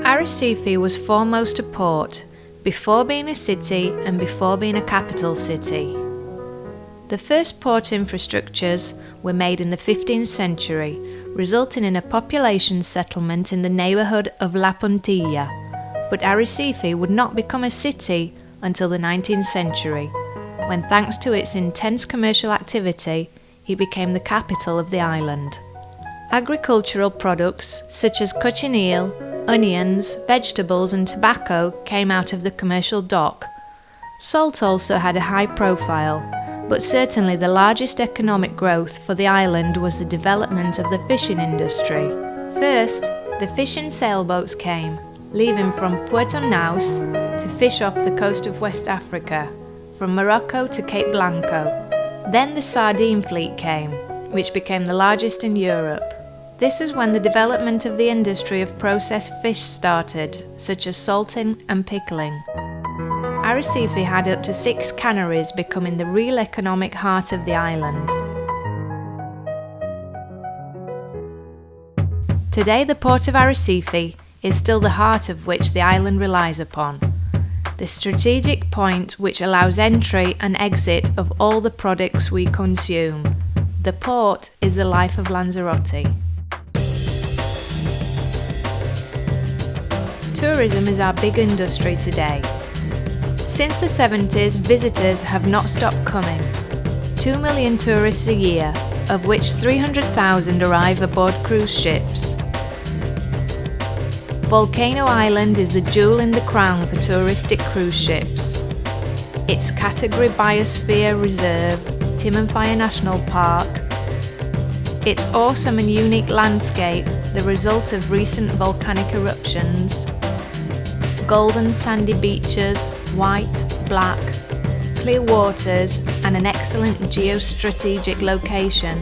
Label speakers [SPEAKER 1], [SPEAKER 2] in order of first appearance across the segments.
[SPEAKER 1] Arrecife was foremost a port, before being a city and before being a capital city. The first port infrastructures were made in the 15th century, resulting in a population settlement in the neighbourhood of La Puntilla, but Arrecife would not become a city until the 19th century, when thanks to its intense commercial activity, it became the capital of the island. Agricultural products such as cochineal, onions, vegetables and tobacco came out of the commercial dock. Salt also had a high profile, but certainly the largest economic growth for the island was the development of the fishing industry. First, the fishing sailboats came, leaving from Puerto to fish off the coast of West Africa, from Morocco to Cape Blanco. Then the sardine fleet came, which became the largest in Europe. This is when the development of the industry of processed fish started, such as salting and pickling. Arrecife had up to 6 canneries, becoming the real economic heart of the island. Today the port of Arrecife is still the heart of which the island relies upon, the strategic point which allows entry and exit of all the products we consume. The port is the life of Lanzarote. Tourism is our big industry today. Since the 70s, visitors have not stopped coming. 2 million tourists a year, of which 300,000 arrive aboard cruise ships. Volcano Island is the jewel in the crown for touristic cruise ships. Its category Biosphere Reserve, Timanfaya National Park, its awesome and unique landscape, the result of recent volcanic eruptions, golden sandy beaches, white, black, clear waters and an excellent geostrategic location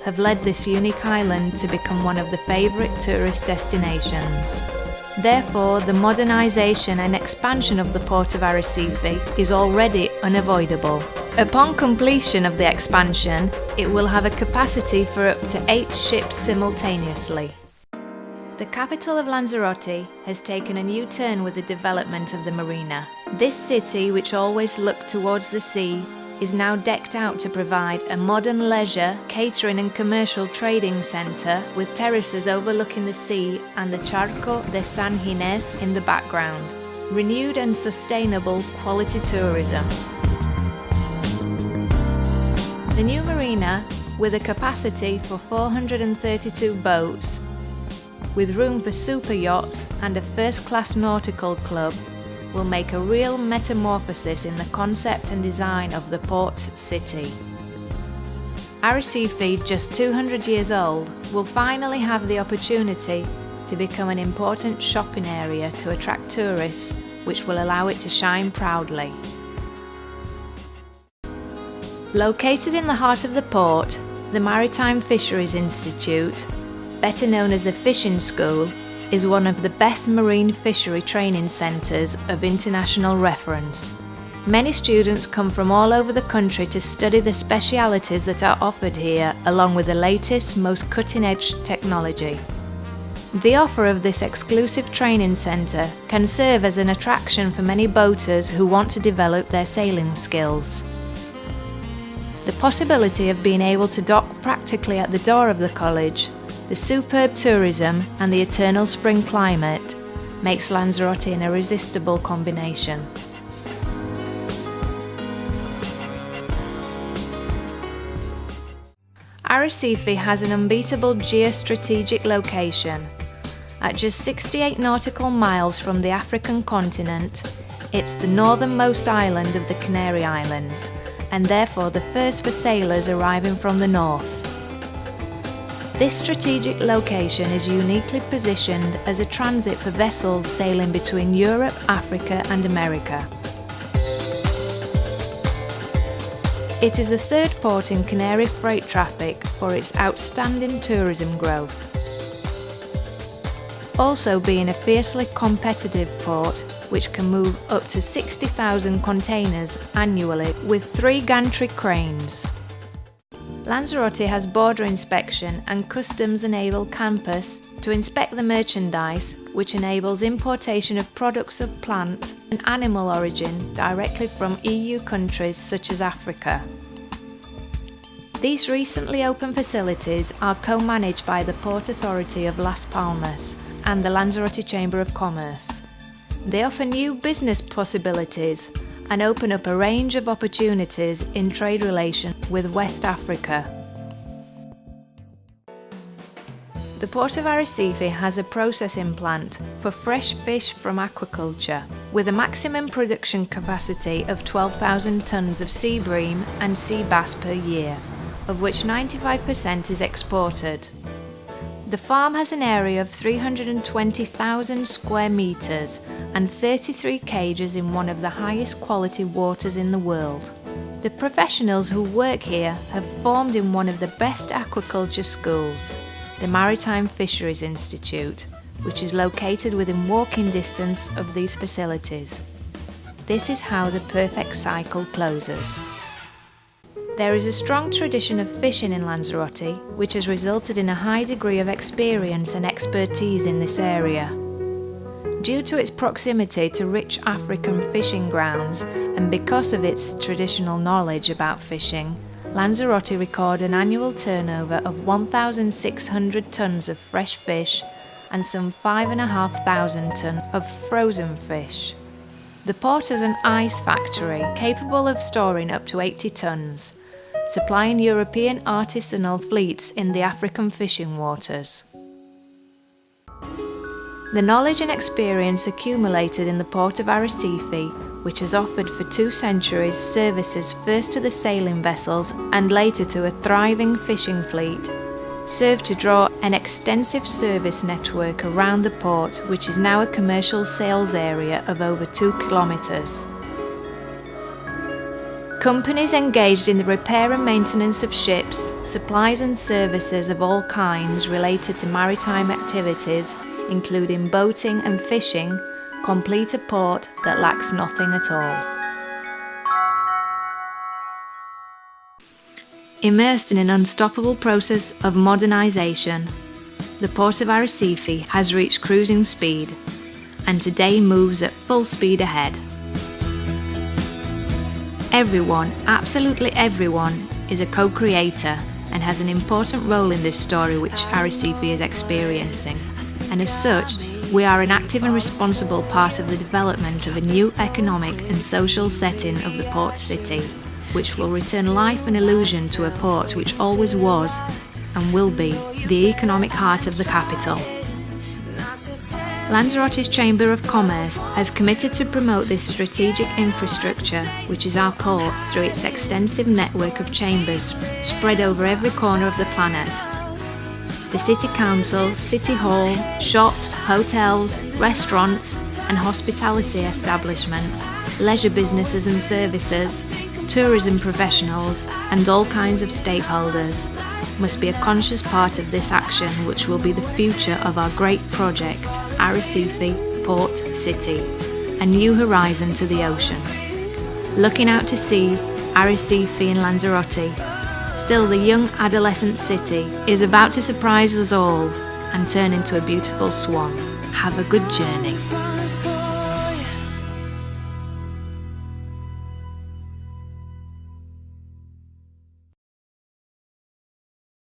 [SPEAKER 1] have led this unique island to become one of the favourite tourist destinations. Therefore, the modernisation and expansion of the port of Arrecife is already unavoidable. Upon completion of the expansion, it will have a capacity for up to 8 ships simultaneously. The capital of Lanzarote has taken a new turn with the development of the Marina. This city, which always looked towards the sea, is now decked out to provide a modern leisure, catering and commercial trading centre with terraces overlooking the sea and the Charco de San Ginés in the background. Renewed and sustainable quality tourism. The new marina, with a capacity for 432 boats, with room for super yachts and a first-class nautical club, will make a real metamorphosis in the concept and design of the port city. Arrecife, just 200 years old, will finally have the opportunity to become an important shopping area to attract tourists, which will allow it to shine proudly. Located in the heart of the port, the Maritime Fisheries Institute, better known as the Fishing School, is one of the best marine fishery training centres of international reference. Many students come from all over the country to study the specialities that are offered here, along with the latest, most cutting-edge technology. The offer of this exclusive training centre can serve as an attraction for many boaters who want to develop their sailing skills. The possibility of being able to dock practically at the door of the college, the superb tourism and the eternal spring climate makes Lanzarote an irresistible combination. Arrecife has an unbeatable geostrategic location. At just 68 nautical miles from the African continent, it's the northernmost island of the Canary Islands, and therefore the first for sailors arriving from the north. This strategic location is uniquely positioned as a transit for vessels sailing between Europe, Africa and America. It is the third port in Canary freight traffic for its outstanding tourism growth. Also being a fiercely competitive port which can move up to 60,000 containers annually with 3 gantry cranes. Lanzarote has border inspection and customs-enabled campus to inspect the merchandise which enables importation of products of plant and animal origin directly from EU countries such as Africa. These recently opened facilities are co-managed by the Port Authority of Las Palmas and the Lanzarote Chamber of Commerce. They offer new business possibilities and open up a range of opportunities in trade relations with West Africa. The Port of Arrecife has a processing plant for fresh fish from aquaculture, with a maximum production capacity of 12,000 tonnes of sea bream and sea bass per year, of which 95% is exported. The farm has an area of 320,000 square metres and 33 cages in one of the highest quality waters in the world. The professionals who work here have formed in one of the best aquaculture schools, the Maritime Fisheries Institute, which is located within walking distance of these facilities. This is how the perfect cycle closes. There is a strong tradition of fishing in Lanzarote, which has resulted in a high degree of experience and expertise in this area. Due to its proximity to rich African fishing grounds and because of its traditional knowledge about fishing, Lanzarote record an annual turnover of 1,600 tonnes of fresh fish and some 5,500 tonnes of frozen fish. The port has an ice factory capable of storing up to 80 tonnes, supplying European artisanal fleets in the African fishing waters. The knowledge and experience accumulated in the Port of Arrecife, which has offered for 2 centuries services first to the sailing vessels and later to a thriving fishing fleet, served to draw an extensive service network around the port, which is now a commercial sales area of over 2 kilometres. Companies engaged in the repair and maintenance of ships, supplies and services of all kinds related to maritime activities, including boating and fishing, complete a port that lacks nothing at all. Immersed in an unstoppable process of modernisation, the Port of Arrecife has reached cruising speed and today moves at full speed ahead. Everyone, absolutely everyone, is a co-creator and has an important role in this story which Arrecife is experiencing, and as such, we are an active and responsible part of the development of a new economic and social setting of the port city, which will return life and illusion to a port which always was and will be the economic heart of the capital. Lanzarote's Chamber of Commerce has committed to promote this strategic infrastructure, which is our port, through its extensive network of chambers spread over every corner of the planet. The City Council, City Hall, shops, hotels, restaurants and hospitality establishments, leisure businesses and services, tourism professionals and all kinds of stakeholders must be a conscious part of this action, which will be the future of our great project, Arrecife Port City, a new horizon to the ocean. Looking out to sea, Arrecife in Lanzarote, still the young adolescent city, is about to surprise us all and turn into a beautiful swan. Have a good journey.